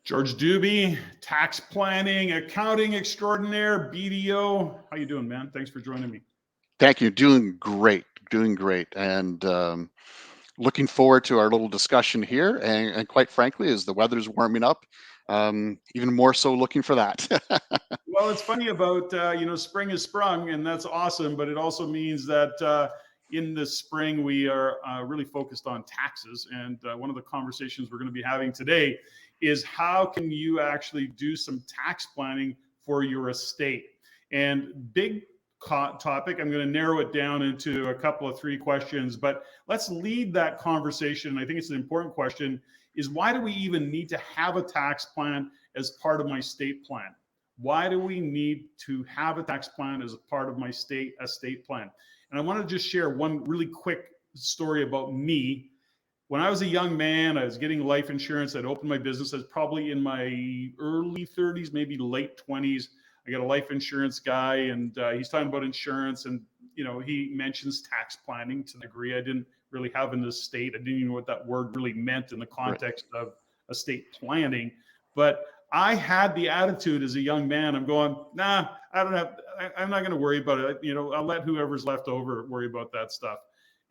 George Duby, tax planning, accounting extraordinaire, BDO. How you doing, man? Thanks for joining me. Thank you. Doing great, and looking forward to our little discussion here. And quite frankly, as the weather's warming up, even more so looking for that. Well, it's funny about spring is sprung, and that's awesome. But it also means that in the spring we are really focused on taxes. And one of the conversations we're going to be having today is how can you actually do some tax planning for your estate? And big topic. I'm going to narrow it down into a couple of three questions, but let's lead that conversation. And I think it's an important question: is why do we even need to have a tax plan as part of my estate plan? Why do we need to have a tax plan as a part of my estate plan? And I want to just share one really quick story about me. When I was a young man, I was getting life insurance. I'd opened my business. I was probably in my early 30s, maybe late 20s. I got a life insurance guy, and he's talking about insurance, and he mentions tax planning to the degree I didn't really have an estate. I didn't even know what that word really meant in the Right. context of estate planning. But I had the attitude as a young man. I'm going, nah, I don't have. I'm not going to worry about it. I'll let whoever's left over worry about that stuff.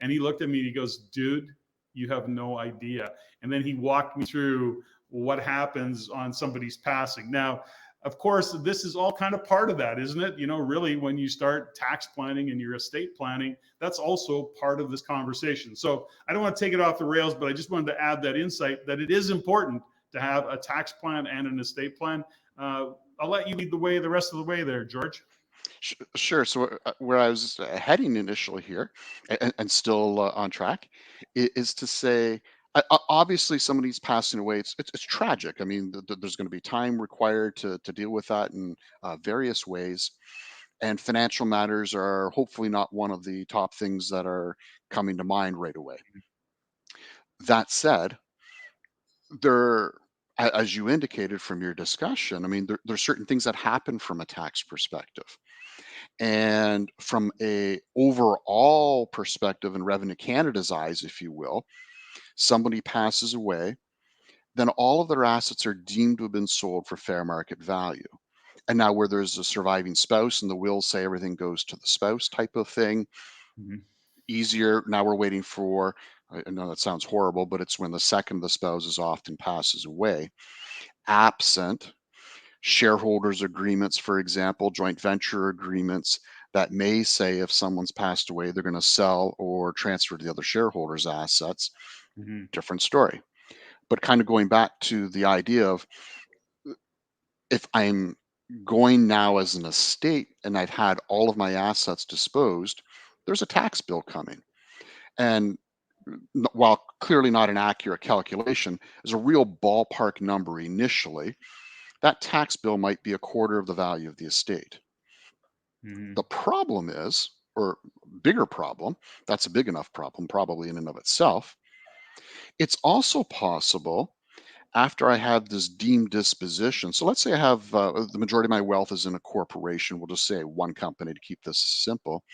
And he looked at me and he goes, dude, you have no idea. And then he walked me through what happens on somebody's passing. Now, of course, this is all kind of part of that, isn't it? Really, when you start tax planning and your estate planning, that's also part of this conversation. So I don't want to take it off the rails, but I just wanted to add that insight that it is important to have a tax plan and an estate plan. I'll let you lead the way the rest of the way there, George. Sure. So where I was heading initially here, and still on track, is to say, obviously somebody's passing away. It's tragic. I mean, there's going to be time required to deal with that in various ways, and financial matters are hopefully not one of the top things that are coming to mind right away. That said, there, as you indicated from your discussion, I mean, there's certain things that happen from a tax perspective. And from a overall perspective in Revenue Canada's eyes, if you will, somebody passes away, then all of their assets are deemed to have been sold for fair market value. And now where there's a surviving spouse and the wills say everything goes to the spouse type of thing, Mhm. easier. Now we're waiting for, I know that sounds horrible, but it's when the second of the spouses often passes away. Absent shareholders agreements, for example, joint venture agreements that may say if someone's passed away, they're going to sell or transfer to the other shareholders' assets. Mhm. Different story. But kind of going back to the idea of if I'm going now as an estate and I've had all of my assets disposed, there's a tax bill coming. And while clearly not an accurate calculation, is a real ballpark number initially, that tax bill might be a quarter of the value of the estate. The Mhm. problem is, or bigger problem, that's a big enough problem, probably in and of itself. It's also possible after I have this deemed disposition. So let's say I have the majority of my wealth is in a corporation. We'll just say one company to keep this simple.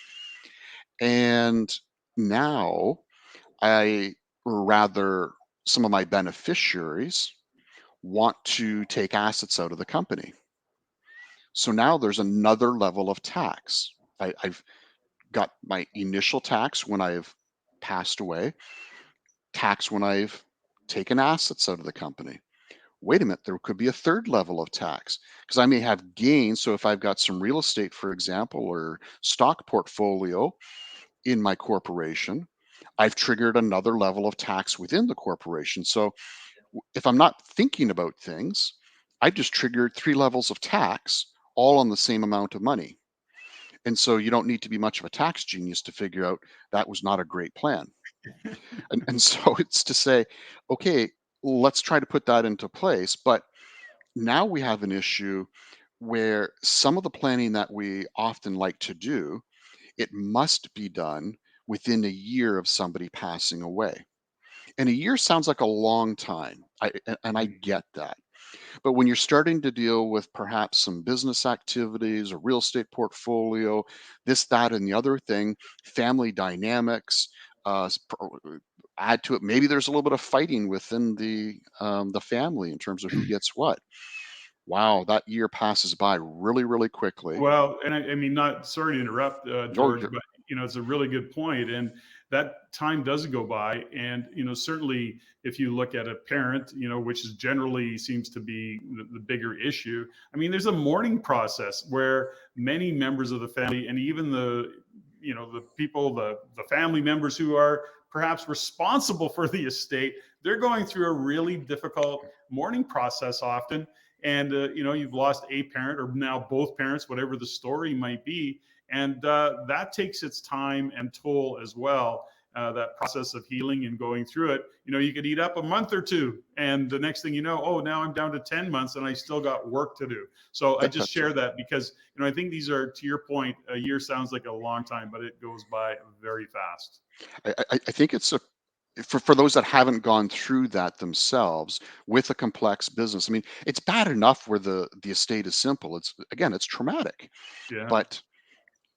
And now I, or rather, some of my beneficiaries want to take assets out of the company. So now there's another level of tax. I've got my initial tax when I've passed away, tax when I've taken assets out of the company. Wait a minute, there could be a third level of tax because I may have gains. So if I've got some real estate, for example, or stock portfolio in my corporation, I've triggered another level of tax within the corporation. So if I'm not thinking about things, I've just triggered three levels of tax all on the same amount of money. And so you don't need to be much of a tax genius to figure out that was not a great plan. And so it's to say, okay, let's try to put that into place. But now we have an issue where some of the planning that we often like to do, it must be done within a year of somebody passing away. And a year sounds like a long time. And I Mhm. get that. But when you're starting to deal with perhaps some business activities, a real estate portfolio, this, that, and the other thing, family dynamics, add to it, maybe there's a little bit of fighting within the family in terms of who gets what. Wow, that year passes by really, really quickly. Well, and I mean, not sorry to interrupt, Oh, George, you're but it's a really good point, and that time does go by, and certainly if you look at a parent, which is generally seems to be the bigger issue. I mean, there's a mourning process where many members of the family, and even the people, the family members who are perhaps responsible for the estate, they're going through a really difficult mourning process often, and you've lost a parent or now both parents, whatever the story might be, and that takes its time and toll as well. That process of healing and going through it, you could eat up a month or two, and the next thing you know, oh, now I'm down to 10 months and I still got work to do. So I just that's right. share that because I think these are, to your point, a year sounds like a long time, but it goes by very fast. I think it's a for those that haven't gone through that themselves with a complex business. I mean, it's bad enough where the estate is simple. It's again, it's traumatic, Yeah. but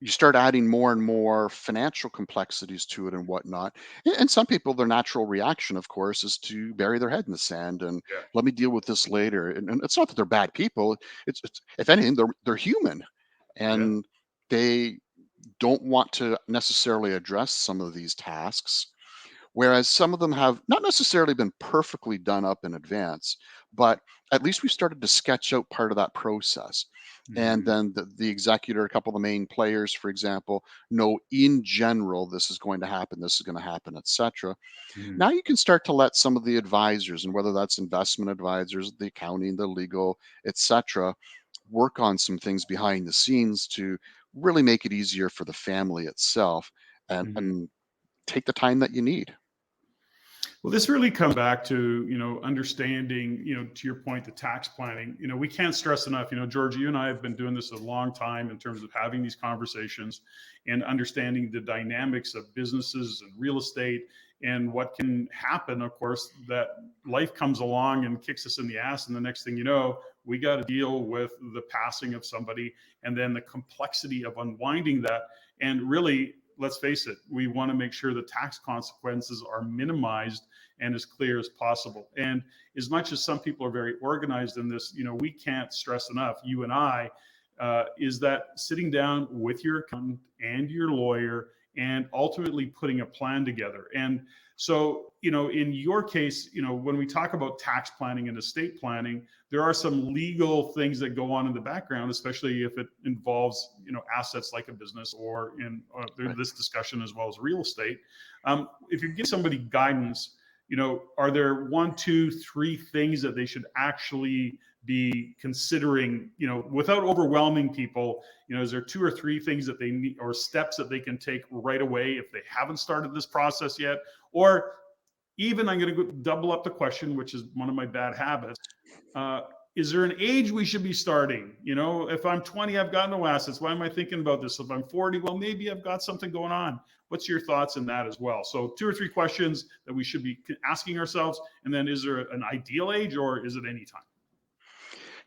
you start adding more and more financial complexities to it and whatnot. And some people, their natural reaction, of course, is to bury their head in the sand and Yeah. let me deal with this later. And it's not that they're bad people. It's if anything, they're human, Yeah. and they don't want to necessarily address some of these tasks. Whereas some of them have not necessarily been perfectly done up in advance, but at least we started to sketch out part of that process. And Hmm. then the executor, a couple of the main players, for example, know in general this is going to happen, this is going to happen, etc. Hmm. Now you can start to let some of the advisors, and whether that's investment advisors, the accounting, the legal, etc., work on some things behind the scenes to really make it easier for the family itself, Hmm. and take the time that you need. Well, this really comes back to, understanding, to your point, the tax planning. We can't stress enough, George, you and I have been doing this a long time in terms of having these conversations and understanding the dynamics of businesses and real estate and what can happen, of course, that life comes along and kicks us in the ass. And the next thing you know, we got to deal with the passing of somebody and then the complexity of unwinding that. And really, let's face it, we want to make sure the tax consequences are minimized and as clear as possible. And as much as some people are very organized in this, we can't stress enough, you and I, is that sitting down with your accountant and your lawyer and ultimately putting a plan together. And so, in your case, when we talk about tax planning and estate planning, there are some legal things that go on in the background, especially if it involves, assets like a business or in Right. this discussion as well as real estate. If you're giving somebody guidance, are there one, two, three things that they should actually be considering, without overwhelming people? Is there two or three things that they need or steps that they can take right away if they haven't started this process yet? Or even I'm going to double up the question, which is one of my bad habits. Uh, is there an age we should be starting? If I'm 20, I've got no assets. Why am I thinking about this? If I'm 40, well, maybe I've got something going on. What's your thoughts in that as well? So, two or three questions that we should be asking ourselves. And then, is there an ideal age or is it any time?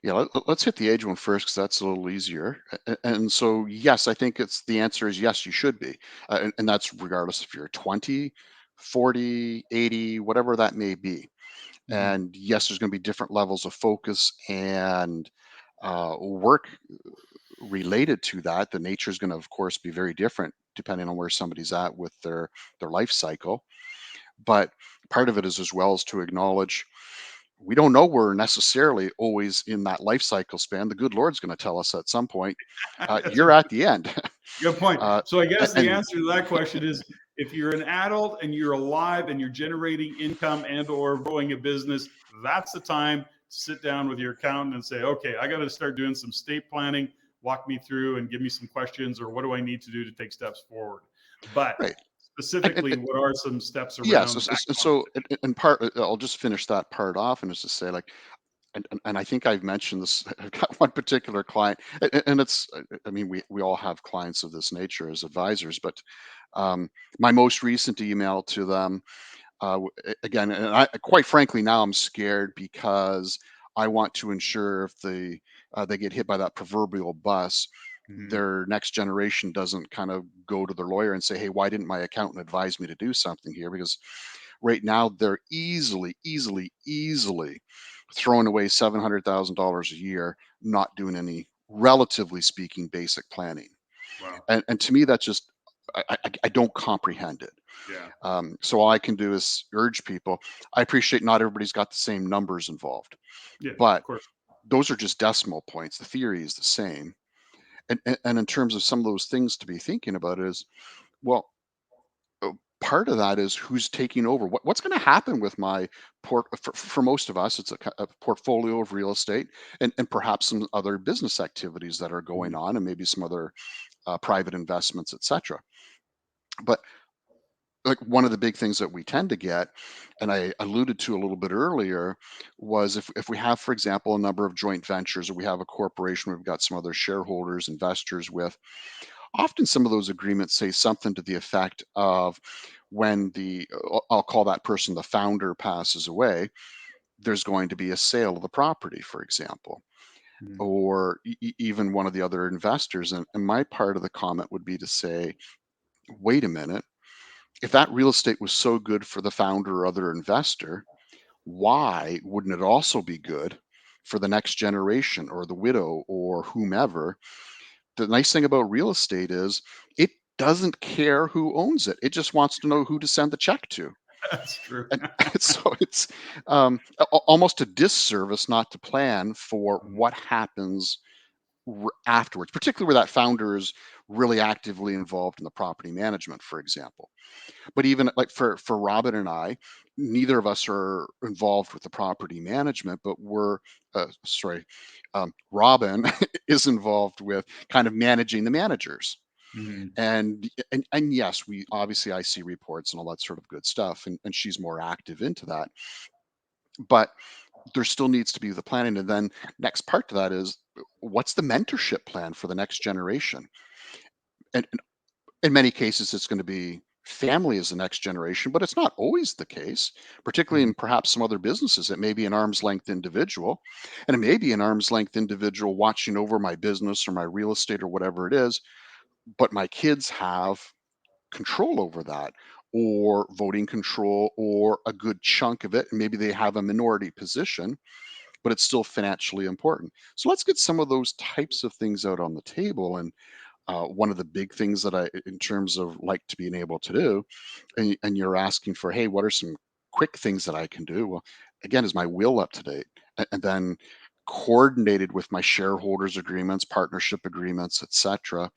Yeah, let's hit the age one first because that's a little easier. And so, yes, I think it's the answer is yes, you should be. And that's regardless if you're 20, 40, 80, whatever that may be. Mm-hmm. And yes, there's going to be different levels of focus and work related to that. The nature is going to, of course, be very different depending on where somebody's at with their life cycle. But part of it is as well as to acknowledge we don't know we're necessarily always in that life cycle span. The good Lord's going to tell us at some point, That's a you're at the end. good point. uh, So I guess the and answer to that question is if you're an adult and you're alive and you're generating income and or growing a business, that's the time to sit down with your accountant and say, okay, I got to start doing some estate planning. Walk me through and give me some questions or what do I need to do to take steps forward? But right. specifically, what are some steps Yes. around that So, conversation? in part, I'll just finish that part off and just to say, like, and I think I've mentioned this. I've got one particular client, and it's, I mean, we all have clients of this nature as advisors, but my most recent email to them, again, and I quite frankly now I'm scared because I want to ensure if they get hit by that proverbial bus, Mhm. their next generation doesn't kind of go to their lawyer and say, "Hey, why didn't my accountant advise me to do something here?" Because right now they're easily throwing away $700,000 a year, not doing any, relatively speaking, basic planning. Wow. And to me, that's just, I don't comprehend it. Yeah. So all I can do is urge people. I appreciate not everybody's got the same numbers involved, Yeah. but Of course. those are just decimal points. The theory is the same. And in terms of some of those things to be thinking about is, well, part of that is who's taking over. What's going to happen with my for most of us, it's a portfolio of real estate and perhaps some other business activities that are going Mhm. on and maybe some other private investments, etc. But like one of the big things that we tend to get, and I alluded to a little bit earlier, was if we have, for example, a number of joint ventures, or we have a corporation, we've got some other shareholders, investors with, often some of those agreements say something to the effect of, when I'll call that person the founder, passes away, there's going to be a sale of the property, for example, Mhm. or even one of the other investors. And my part of the comment would be to say, wait a minute, if that real estate was so good for the founder or other investor, why wouldn't it also be good for the next generation or the widow or whomever? The nice thing about real estate is it doesn't care who owns it. It just wants to know who to send the check to. That's true. And so it's almost a disservice not to plan for Mhm. what happens afterwards, particularly where that founder is really actively involved in the property management, for example. But even like for Robin and I, neither of us are involved with the property management, but Robin is involved with kind of managing the managers. Mhm. And yes, we obviously, I see reports and all that sort of good stuff, and she's more active into that. But there still needs to be the planning. And then next part to that is, what's the mentorship plan for the next generation? And in many cases, it's going to be family as the next generation, but it's not always the case, particularly Mhm. in perhaps some other businesses. It may be an arm's length individual, and it may be an arm's length individual watching over my business or my real estate or whatever it is, but my kids have control over that, or voting control, or a good chunk of it. And maybe they have a minority position, but it's still financially important. So let's get some of those types of things out on the table. And one of the big things that I, in terms of like to being able to do, and you're asking for, hey, what are some quick things that I can do? Well, again, is my will up to date? And then coordinated with my shareholders agreements, partnership agreements, etc.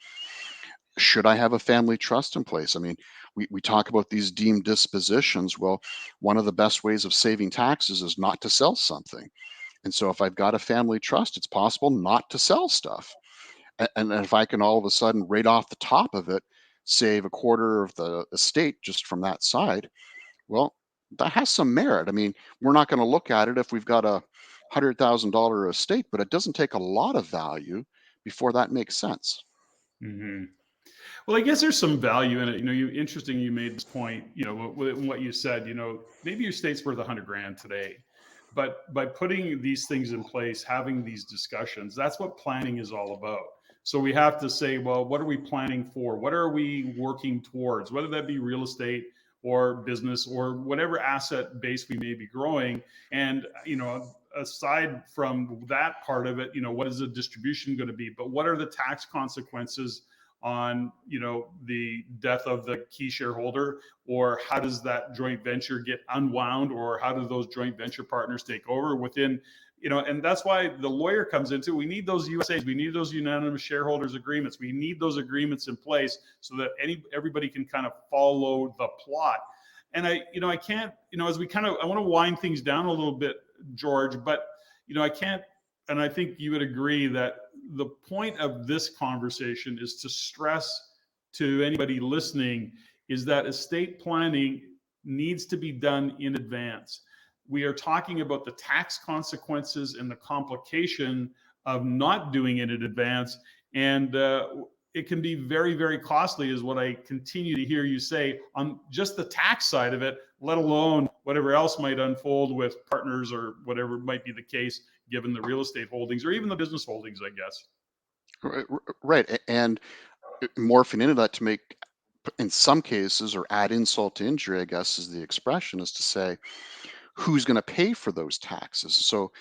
Should I have a family trust in place? I mean, we talk about these deemed dispositions. Well, one of the best ways of saving taxes is not to sell something. And so if I've got a family trust, it's possible not to sell stuff. And if I can all of a sudden, right off the top of it, save a quarter of the estate just from that side, well, that has some merit. I mean, we're not going to look at it if we've got $100,000 estate, but it doesn't take a lot of value before that makes sense. Mhm. Well, I guess there's some value in it. Interesting. You made this point. What you said. Maybe your state's worth 100 grand today, but by putting these things in place, having these discussions, that's what planning is all about. So we have to say, well, what are we planning for? What are we working towards? Whether that be real estate or business or whatever asset base we may be growing, and aside from that part of it, what is the distribution going to be? But what are the tax consequences on the death of the key shareholder, or how does that joint venture get unwound, or how do those joint venture partners take over within, and that's why the lawyer comes into, we need those USAs, we need those unanimous shareholders agreements, we need those agreements in place so that everybody can kind of follow the plot. And I can't, as we kind of, I want to wind things down a little bit, George, but I can't, and I think you would agree that the point of this conversation is to stress to anybody listening is that estate planning needs to be done in advance. We are talking about the tax consequences and the complication of not doing it in advance. And it can be very, very costly, is what I continue to hear you say on just the tax side of it, let alone whatever else might unfold with partners or whatever might be the case, given the real estate holdings or even the business holdings, I guess. Right. And morphing into that to make in some cases, or add insult to injury, I guess is the expression, is to say, who's going to pay for those taxes? So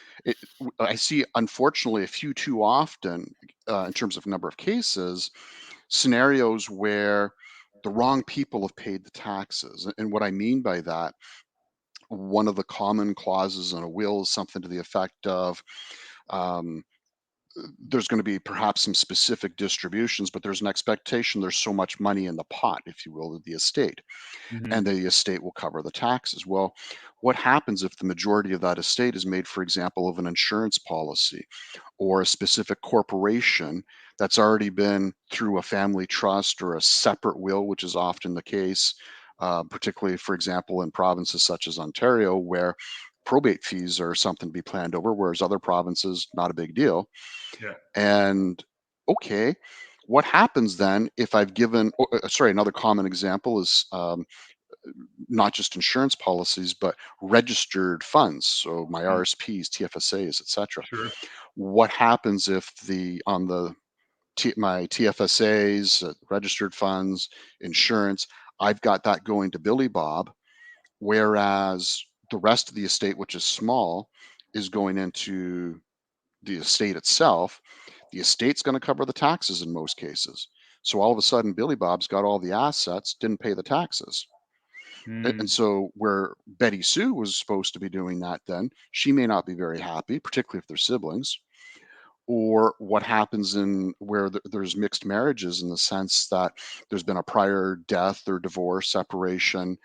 I see, unfortunately, a few too often, in terms of number of cases, scenarios where the wrong people have paid the taxes. And what I mean by that, one of the common clauses in a will is something to the effect of, um, there's going to be perhaps some specific distributions, but there's an expectation there's so much money in the pot, if you will, of the estate, and Hmm. the estate will cover the taxes. Well, what happens if the majority of that estate is made, for example, of an insurance policy or a specific corporation that's already been through a family trust or a separate will, which is often the case, particularly, for example, in provinces such as Ontario, where probate fees are something to be planned over, whereas other provinces, not a big deal. Yeah. And okay, what happens then if I've given, sorry, another common example is, not just insurance policies, but registered funds. So my Mm. RSPs, TFSAs, etc. Sure. What happens if the on the my TFSAs, registered funds, insurance, I've got that going to Billy Bob, whereas the rest of the estate, which is small, is going into the estate itself. The estate's going to cover the taxes in most cases. So all of a sudden, Billy Bob's got all the assets, didn't pay the taxes. And Mm. so where Betty Sue was supposed to be doing that, then she may not be very happy, particularly if they're siblings. Or what happens in where there's mixed marriages, in the sense that there's been a prior death or divorce, separation,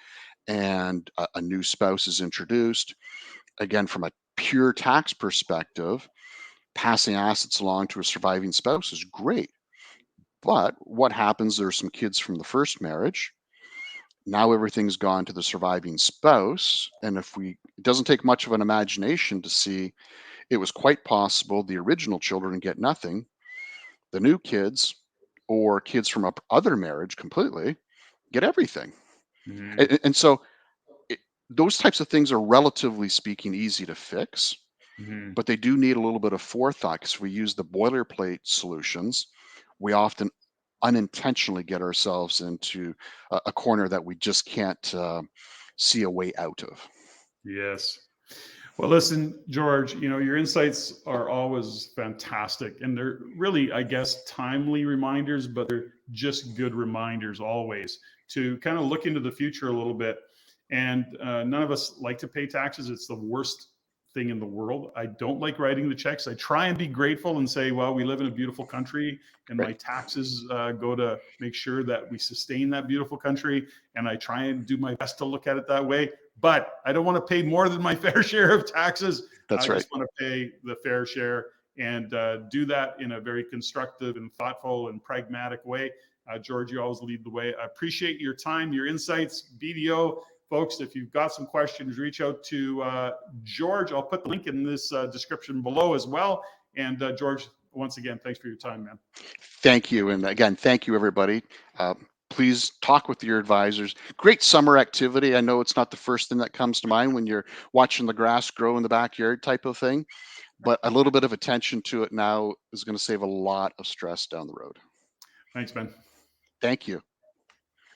and a new spouse is introduced. Again, from a pure tax perspective, passing assets along to a surviving spouse is great. But what happens? There's some kids from the first marriage. Now everything's gone to the surviving spouse. And it doesn't take much of an imagination to see, it was quite possible the original children get nothing, the new kids or kids from a other marriage completely get everything. Hmm. And so it, those types of things are, relatively speaking, easy to fix, Hmm. but they do need a little bit of forethought, because we use the boilerplate solutions. We often unintentionally get ourselves into a corner that we just can't see a way out of. Yes. Well, listen, George, your insights are always fantastic. And they're really, I guess, timely reminders, but they're just good reminders always to kind of look into the future a little bit. And none of us like to pay taxes. It's the worst thing in the world. I don't like writing the checks. I try and be grateful and say, well, we live in a beautiful country and my Right. taxes go to make sure that we sustain that beautiful country. And I try and do my best to look at it that way, but I don't want to pay more than my fair share of taxes. I That's right. just want to pay the fair share and do that in a very constructive and thoughtful and pragmatic way. George, you always lead the way. I appreciate your time, your insights. BDO folks, if you've got some questions, reach out to George. I'll put the link in this description below as well. And George, once again, thanks for your time, man. Thank you. And again, thank you, everybody. Please talk with your advisors. Great summer activity. I know it's not the first thing that comes to mind when you're watching the grass grow in the backyard type of thing, but a little bit of attention to it now is going to save a lot of stress down the road. Thanks, man. Thank you.